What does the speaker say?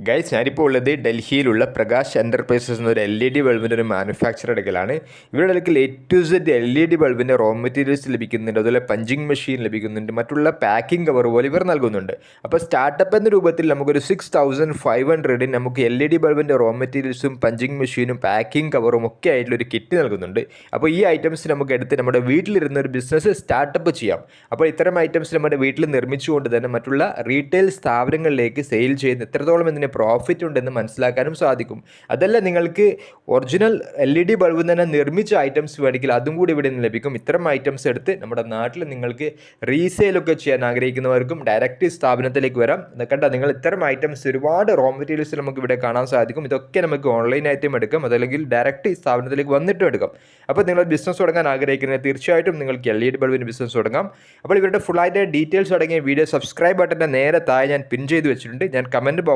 Guys, ഞാനിപ്പോൾ ഉള്ളത് ഡൽഹിയിലുള്ള പ്രകാശ് എൻ്റർപ്രൈസസ് എന്നൊരു LED ബൾബിൻ്റെ ഒരു മാനുഫാക്ചർ എടുക്കലാണ്. ഇവരുടെ അടുക്കൽ A to Z LED ബൾബിൻ്റെ റോ മെറ്റീരിയൽസ് ലഭിക്കുന്നുണ്ട്, അതുപോലെ പഞ്ചിങ് മെഷീൻ ലഭിക്കുന്നുണ്ട്, മറ്റുള്ള പാക്കിംഗ് കവർ പോലെ ഇവർ നൽകുന്നുണ്ട്. അപ്പോൾ സ്റ്റാർട്ടപ്പ് എന്ന രൂപത്തിൽ നമുക്കൊരു 6500 നമുക്ക് LED ബൾബിൻ്റെ റോ മെറ്റീരിയൽസും പഞ്ചിങ് മെഷീനും പാക്കിംഗ് കവറും ഒക്കെ ആയിട്ടുള്ള ഒരു കിറ്റ് നൽകുന്നുണ്ട്. അപ്പോൾ ഈ ഐറ്റംസ് നമുക്ക് എടുത്ത് നമ്മുടെ വീട്ടിലിരുന്ന ഒരു ബിസിനസ് സ്റ്റാർട്ടപ്പ് ചെയ്യാം. അപ്പോൾ ഇത്തരം ഐറ്റംസ് നമ്മുടെ വീട്ടിൽ നിർമ്മിച്ചുകൊണ്ട് തന്നെ മറ്റുള്ള റീറ്റെയിൽ സ്ഥാപനങ്ങളിലേക്ക് സെയിൽ ചെയ്യുന്ന എത്രത്തോളം ഇതിന് പ്രോഫിറ്റ് ഉണ്ടെന്ന് മനസ്സിലാക്കാനും സാധിക്കും. അതല്ല, നിങ്ങൾക്ക് ഒറിജിനൽ LED ബൾബ് തന്നെ നിർമ്മിച്ച ഐറ്റംസ് വേണമെങ്കിൽ അതും കൂടി ഇവിടെ നിന്ന് ലഭിക്കും. ഇത്തരം ഐറ്റംസ് എടുത്ത് നമ്മുടെ നാട്ടിൽ നിങ്ങൾക്ക് റീസെയിലൊക്കെ ചെയ്യാൻ ആഗ്രഹിക്കുന്നവർക്കും ഡയറക്റ്റ് സ്ഥാപനത്തിലേക്ക് വരാം. കണ്ട, നിങ്ങൾ ഇത്തരം ഐറ്റംസ് ഒരുപാട് റോ മെറ്റീരിയൽസ് നമുക്ക് ഇവിടെ കാണാൻ സാധിക്കും. ഇതൊക്കെ നമുക്ക് ഓൺലൈനായിട്ടും എടുക്കാം, അതല്ലെങ്കിൽ ഡയറക്റ്റ് സ്ഥാപനത്തിലേക്ക് വന്നിട്ടും എടുക്കാം. അപ്പോൾ നിങ്ങൾ ബിസിനസ് തുടങ്ങാൻ ആഗ്രഹിക്കുന്നത് തീർച്ചയായിട്ടും നിങ്ങൾക്ക് LED ബൾബിൻ്റെ ബിസിനസ് തുടങ്ങാം. അപ്പോൾ ഇവരുടെ ഫുള്ളായിട്ട് ഡീറ്റെയിൽസ് അടങ്ങിയ വീഡിയോ സബ്സ്ക്രൈബ് ബട്ടൻ്റെ നേരെ താഴെ ഞാൻ പിൻ ചെയ്ത് വെച്ചിട്ടുണ്ട്. ഞാൻ കമൻറ്റ് ബോക്സ്